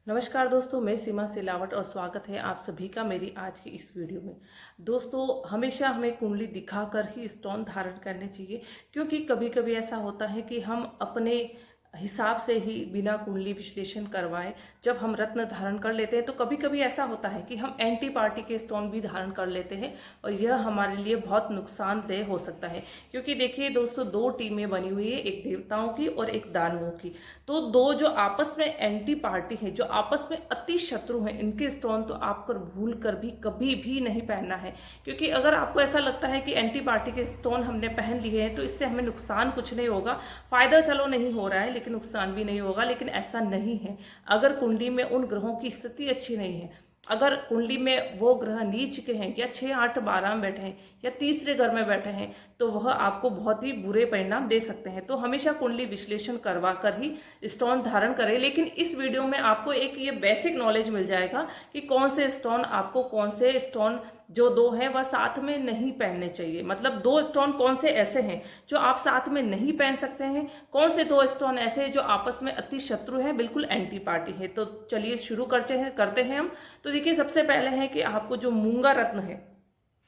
नमस्कार दोस्तों, मैं सीमा सिलावट और स्वागत है आप सभी का मेरी आज की इस वीडियो में। दोस्तों, हमेशा हमें कुंडली दिखाकर ही स्टोन धारण करने चाहिए, क्योंकि कभी कभी ऐसा होता है कि हम अपने हिसाब से ही बिना कुंडली विश्लेषण करवाए जब हम रत्न धारण कर लेते हैं तो कभी कभी ऐसा होता है कि हम एंटी पार्टी के स्टोन भी धारण कर लेते हैं और यह हमारे लिए बहुत नुकसानदेह हो सकता है। क्योंकि देखिए दोस्तों, दो टीमें बनी हुई है, एक देवताओं की और एक दानवों की। तो दो जो आपस में एंटी पार्टी है, जो आपस में अति शत्रु हैं, इनके स्टोन तो आपको भूल कर भी कभी भी नहीं पहनना है। क्योंकि अगर आपको ऐसा लगता है कि एंटी पार्टी के स्टोन हमने पहन लिए हैं तो इससे हमें नुकसान कुछ नहीं होगा, फायदा चलो नहीं हो रहा है लेकिन नुकसान भी नहीं होगा, लेकिन ऐसा नहीं है। अगर कुंडली में उन ग्रहों की स्थिति अच्छी नहीं है, अगर कुंडली में वो ग्रह नीच के हैं या 6, 8, 12 में बैठे हैं या तीसरे घर में बैठे हैं तो वह आपको बहुत ही बुरे परिणाम दे सकते हैं। तो हमेशा कुंडली विश्लेषण करवा कर ही स्टोन धारण करें। लेकिन इस वीडियो में आपको एक ये बेसिक नॉलेज मिल जाएगा कि कौन से स्टोन आपको, कौन से स्टोन जो दो हैं वह साथ में नहीं पहनने चाहिए। मतलब दो स्टोन कौन से ऐसे हैं जो आप साथ में नहीं पहन सकते हैं, कौन से दो स्टोन ऐसे हैं जो आपस में अति शत्रु हैं, बिल्कुल एंटी पार्टी है। तो चलिए शुरू करते हैं हम। तो देखिए, सबसे पहले है कि आपको जो मूंगा रत्न है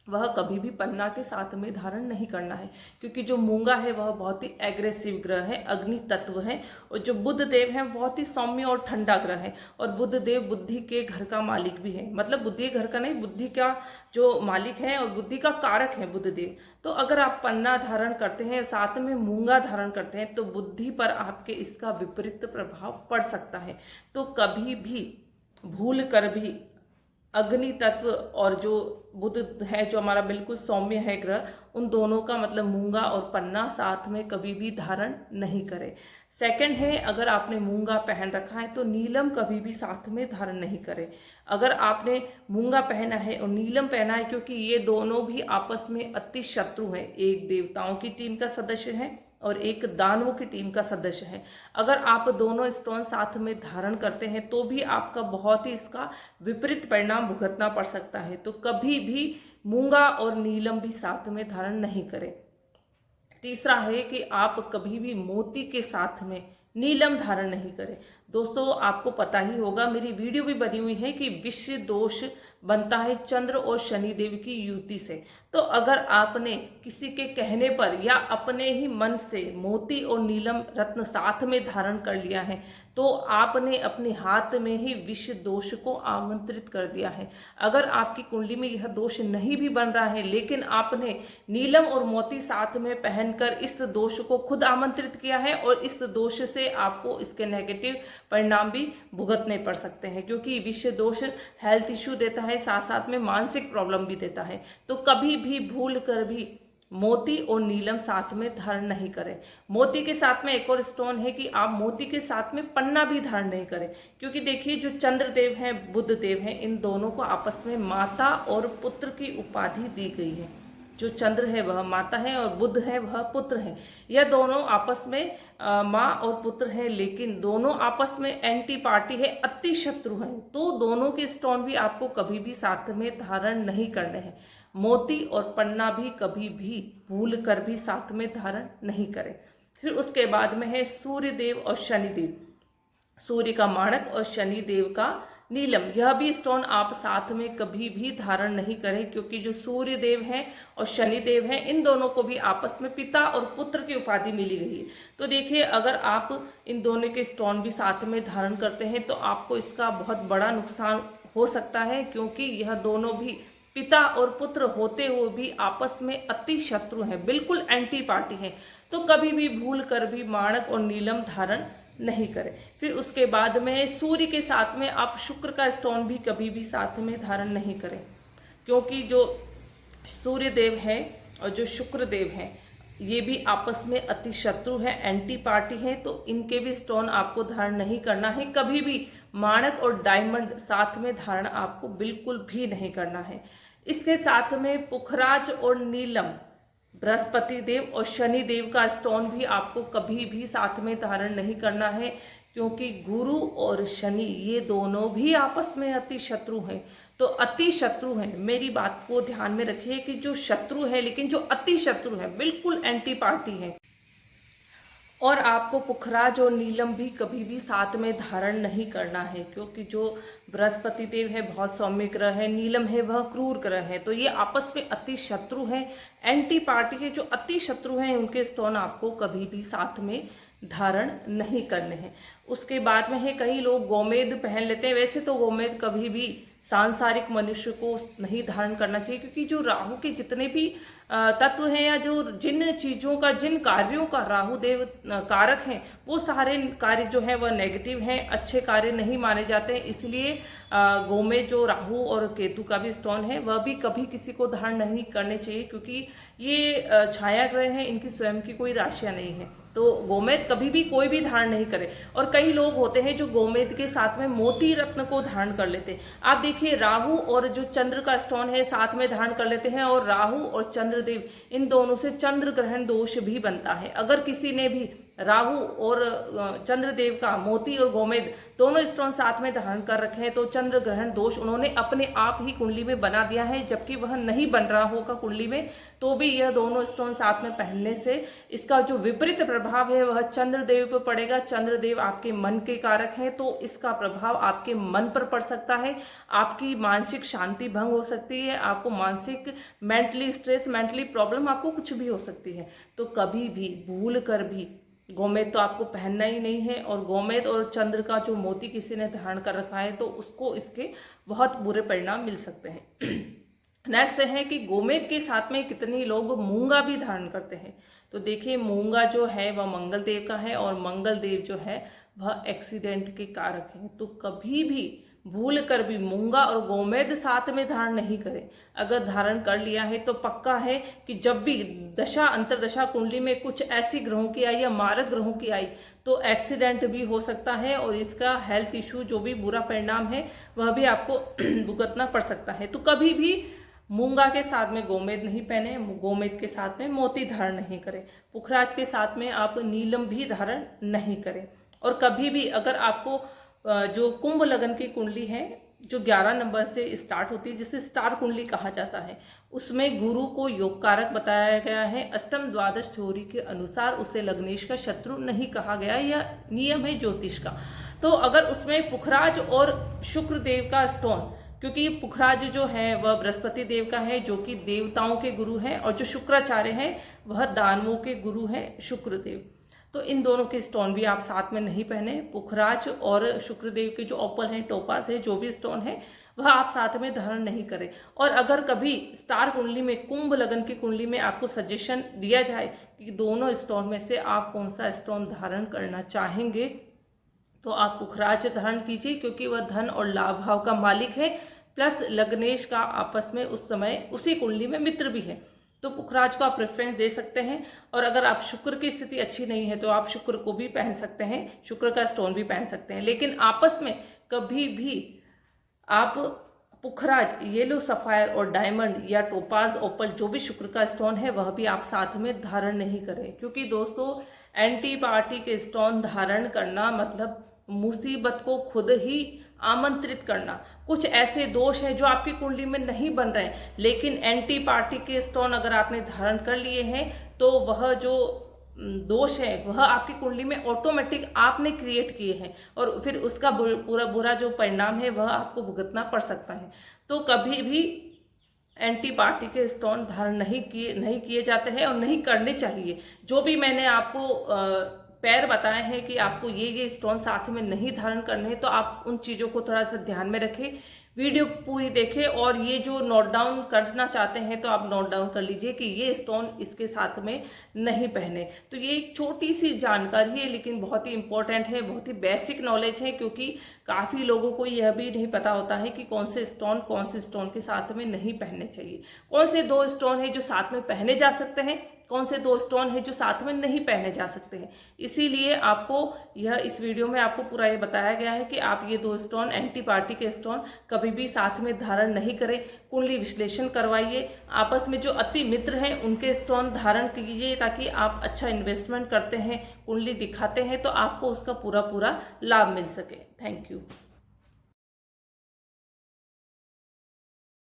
वह कभी भी पन्ना के साथ में धारण नहीं करना है, क्योंकि जो मूंगा है वह बहुत ही एग्रेसिव ग्रह है, अग्नि तत्व है। और जो बुध देव है बहुत ही सौम्य और ठंडा ग्रह है। और बुध देव बुद्धि के घर का मालिक भी है, मतलब बुद्धि घर का नहीं, बुद्धि का जो मालिक है और बुद्धि का कारक है बुध देव। तो अगर आप पन्ना धारण करते हैं साथ में मूंगा धारण करते हैं तो बुद्धि पर आपके इसका विपरीत प्रभाव पड़ सकता है। तो कभी भी भूल कर भी अग्नि तत्व और जो बुध है, जो हमारा बिल्कुल सौम्य है ग्रह, उन दोनों का मतलब मूंगा और पन्ना साथ में कभी भी धारण नहीं करें। सेकंड है, अगर आपने मूंगा पहन रखा है तो नीलम कभी भी साथ में धारण नहीं करें। अगर आपने मूंगा पहना है और नीलम पहना है, क्योंकि ये दोनों भी आपस में अति शत्रु हैं, एक देवताओं की टीम का सदस्य है और एक दानवों की टीम का सदस्य है। अगर आप दोनों स्टोन साथ में धारण करते हैं तो भी आपका बहुत ही इसका विपरीत परिणाम भुगतना पड़ सकता है। तो कभी भी मूंगा और नीलम भी साथ में धारण नहीं करें। तीसरा है कि आप कभी भी मोती के साथ में नीलम धारण नहीं करें। दोस्तों, आपको पता ही होगा, मेरी वीडियो भी बनी हुई है कि विश्व दोष बनता है चंद्र और शनि देव की युति से। तो अगर आपने किसी के कहने पर या अपने ही मन से मोती और नीलम रत्न साथ में धारण कर लिया है तो आपने अपने हाथ में ही विश्व दोष को आमंत्रित कर दिया है। अगर आपकी कुंडली में यह दोष नहीं भी बन रहा है लेकिन आपने नीलम और मोती साथ में पहनकर इस दोष को खुद आमंत्रित किया है और इस दोष से आपको इसके नेगेटिव परिणाम भी भुगतने पड़ सकते हैं, क्योंकि विषय दोष हेल्थ इश्यू देता है, साथ साथ में मानसिक प्रॉब्लम भी देता है। तो कभी भी भूल कर भी मोती और नीलम साथ में धारण नहीं करें। मोती के साथ में एक और स्टोन है कि आप मोती के साथ में पन्ना भी धारण नहीं करें, क्योंकि देखिए जो चंद्रदेव हैं, बुध देव हैं, इन दोनों को आपस में माता और पुत्र की उपाधि दी गई है। जो चंद्र है वह माता है और बुध है वह पुत्र है। यह दोनों आपस में माँ और पुत्र है, लेकिन दोनों आपस में एंटी पार्टी है, अति शत्रु हैं। तो दोनों के स्टोन भी आपको कभी भी साथ में धारण नहीं करने हैं। मोती और पन्ना भी कभी भी भूल कर भी साथ में धारण नहीं करें। फिर उसके बाद में है सूर्य देव और शनि देव। सूर्य का माणक और शनि देव का नीलम, यह भी स्टोन आप साथ में कभी भी धारण नहीं करें, क्योंकि जो सूर्य देव हैं और शनि देव हैं, इन दोनों को भी आपस में पिता और पुत्र की उपाधि मिली गई है। तो देखिए, अगर आप इन दोनों के स्टोन भी साथ में धारण करते हैं तो आपको इसका बहुत बड़ा नुकसान हो सकता है, क्योंकि यह दोनों भी पिता और पुत्र होते हुए भी आपस में अति शत्रु हैं, बिल्कुल एंटी पार्टी हैं। तो कभी भी भूल कर भी माणक और नीलम धारण नहीं करें। फिर उसके बाद में सूर्य के साथ में आप शुक्र का स्टोन भी कभी भी साथ में धारण नहीं करें, क्योंकि जो सूर्य देव है और जो शुक्र देव हैं ये भी आपस में अति शत्रु है, एंटी पार्टी है। तो इनके भी स्टोन आपको धारण नहीं करना है। कभी भी माणक और डायमंड साथ में धारण आपको बिल्कुल भी नहीं करना है। इसके साथ में पुखराज और नीलम, बृहस्पति देव और शनि देव का स्टोन भी आपको कभी भी साथ में धारण नहीं करना है, क्योंकि गुरु और शनि ये दोनों भी आपस में अति शत्रु हैं। तो अति शत्रु हैं, मेरी बात को ध्यान में रखिए कि जो शत्रु है लेकिन जो अति शत्रु है, बिल्कुल एंटी पार्टी है। और आपको पुखराज और नीलम भी कभी भी साथ में धारण नहीं करना है, क्योंकि जो बृहस्पति देव है बहुत सौम्य ग्रह है, नीलम है वह क्रूर ग्रह है, तो ये आपस में अति शत्रु हैं। एंटी पार्टी के जो अति शत्रु हैं उनके स्टोन आपको कभी भी साथ में धारण नहीं करने हैं। उसके बाद में है, कई लोग गोमेद पहन लेते हैं। वैसे तो गोमेद कभी भी सांसारिक मनुष्य को नहीं धारण करना चाहिए, क्योंकि जो राहु के जितने भी तत्व हैं या जो जिन चीज़ों का, जिन कार्यों का राहु देव कारक हैं, वो सारे कार्य जो है वह नेगेटिव हैं, अच्छे कार्य नहीं माने जाते हैं। इसलिए गोमेद जो राहु और केतु का भी स्टोन है वह भी कभी किसी को धारण नहीं करने चाहिए, क्योंकि ये छाया ग्रह हैं, इनकी स्वयं की कोई राशियाँ नहीं है। तो गोमेद कभी भी कोई भी धारण नहीं करे। और कई लोग होते हैं जो गोमेद के साथ में मोती रत्न को धारण कर लेते हैं। आप देखिए, राहु और जो चंद्र का स्टोन है साथ में धारण कर लेते हैं, और राहु और चंद्रदेव इन दोनों से चंद्र ग्रहण दोष भी बनता है। अगर किसी ने भी राहु और चंद्रदेव का मोती और गोमेद दोनों स्टोन साथ में धारण कर रखे हैं तो चंद्र ग्रहण दोष उन्होंने अपने आप ही कुंडली में बना दिया है, जबकि वह नहीं बन रहा होगा कुंडली में, तो भी यह दोनों स्टोन साथ में पहनने से इसका जो विपरीत प्रभाव है वह चंद्रदेव पर पड़ेगा। चंद्रदेव आपके मन के कारक हैं, तो इसका प्रभाव आपके मन पर पड़ सकता है, आपकी मानसिक शांति भंग हो सकती है, आपको मानसिक मेंटली स्ट्रेस, मेंटली प्रॉब्लम, आपको कुछ भी हो सकती है। तो कभी भी भूल कर भी गोमेद तो आपको पहनना ही नहीं है। और गोमेद और चंद्र का जो मोती किसी ने धारण कर रखा है तो उसको इसके बहुत बुरे परिणाम मिल सकते हैं। नेक्स्ट है कि गोमेद के साथ में कितने लोग मूंगा भी धारण करते हैं। तो देखिए, मूंगा जो है वह मंगल देव का है, और मंगल देव जो है वह एक्सीडेंट के कारक हैं। तो कभी भी भूल कर भी मूंगा और गोमेद साथ में धारण नहीं करें। अगर धारण कर लिया है तो पक्का है कि जब भी दशा अंतरदशा कुंडली में कुछ ऐसी ग्रहों की आई या मारक ग्रहों की आई तो एक्सीडेंट भी हो सकता है, और इसका हेल्थ इशू जो भी बुरा परिणाम है वह भी आपको भुगतना पड़ सकता है। तो कभी भी मूंगा के साथ में गोमेद नहीं पहने, गोमेद के साथ में मोती धारण नहीं करें, पुखराज के साथ में आप नीलम भी धारण नहीं करें। और कभी भी अगर आपको जो कुंभ लगन की कुंडली है जो 11 नंबर से स्टार्ट होती है, जिसे स्टार कुंडली कहा जाता है, उसमें गुरु को योग कारक बताया गया है। अष्टम द्वादश थ्योरी के अनुसार उसे लग्नेश का शत्रु नहीं कहा गया, यह नियम है ज्योतिष का। तो अगर उसमें पुखराज और शुक्र देव का स्टोन, क्योंकि पुखराज जो है वह बृहस्पति देव का है जो कि देवताओं के गुरु हैं, और जो शुक्राचार्य हैं वह दानवों के गुरु हैं शुक्रदेव। तो इन दोनों के स्टोन भी आप साथ में नहीं पहने। पुखराज और शुक्रदेव के जो ओपल हैं, टोपास है, जो भी स्टोन है वह आप साथ में धारण नहीं करें। और अगर कभी स्टार कुंडली में, कुंभ लगन की कुंडली में आपको सजेशन दिया जाए कि दोनों स्टोन में से आप कौन सा स्टोन धारण करना चाहेंगे, तो आप पुखराज धारण कीजिए, क्योंकि वह धन और लाभ भाव का मालिक है, प्लस लग्नेश का आपस में उस समय उसी कुंडली में मित्र भी है, तो पुखराज को आप प्रेफरेंस दे सकते हैं। और अगर आप शुक्र की स्थिति अच्छी नहीं है तो आप शुक्र को भी पहन सकते हैं, शुक्र का स्टोन भी पहन सकते हैं। लेकिन आपस में कभी भी आप पुखराज, येलो सफायर और डायमंड या टोपाज ओपल जो भी शुक्र का स्टोन है वह भी आप साथ में धारण नहीं करें, क्योंकि दोस्तों एंटी पार्टी के स्टोन धारण करना मतलब मुसीबत को खुद ही आमंत्रित करना। कुछ ऐसे दोष हैं जो आपकी कुंडली में नहीं बन रहे हैं, लेकिन एंटी पार्टी के स्टोन अगर आपने धारण कर लिए हैं तो वह जो दोष है वह आपकी कुंडली में ऑटोमेटिक आपने क्रिएट किए हैं, और फिर उसका पूरा बुरा जो परिणाम है वह आपको भुगतना पड़ सकता है। तो कभी भी एंटी पार्टी के स्टोन धारण नहीं किए जाते हैं और नहीं करने चाहिए। जो भी मैंने आपको पैर बताए हैं कि आपको ये स्टोन साथ में नहीं धारण करने हैं, तो आप उन चीज़ों को थोड़ा सा ध्यान में रखें, वीडियो पूरी देखें, और ये जो नोट डाउन करना चाहते हैं तो आप नोट डाउन कर लीजिए कि ये स्टोन इसके साथ में नहीं पहने। तो ये एक छोटी सी जानकारी है, लेकिन बहुत ही इंपॉर्टेंट है, बहुत ही बेसिक नॉलेज है, क्योंकि काफ़ी लोगों को यह भी नहीं पता होता है कि कौन से स्टोन के साथ में नहीं पहनने चाहिए, कौन से 2 स्टोन है जो साथ में पहने जा सकते हैं, कौन से 2 स्टोन है जो साथ में नहीं पहने जा सकते हैं। इसीलिए आपको इस वीडियो में आपको पूरा ये बताया गया है कि आप ये 2 स्टोन, एंटी पार्टी के स्टोन कभी भी साथ में धारण नहीं करें। कुंडली विश्लेषण करवाइए, आपस में जो अति मित्र हैं उनके स्टोन धारण कीजिए, ताकि आप अच्छा इन्वेस्टमेंट करते हैं, कुंडली दिखाते हैं तो आपको उसका पूरा लाभ मिल सके। Thank you.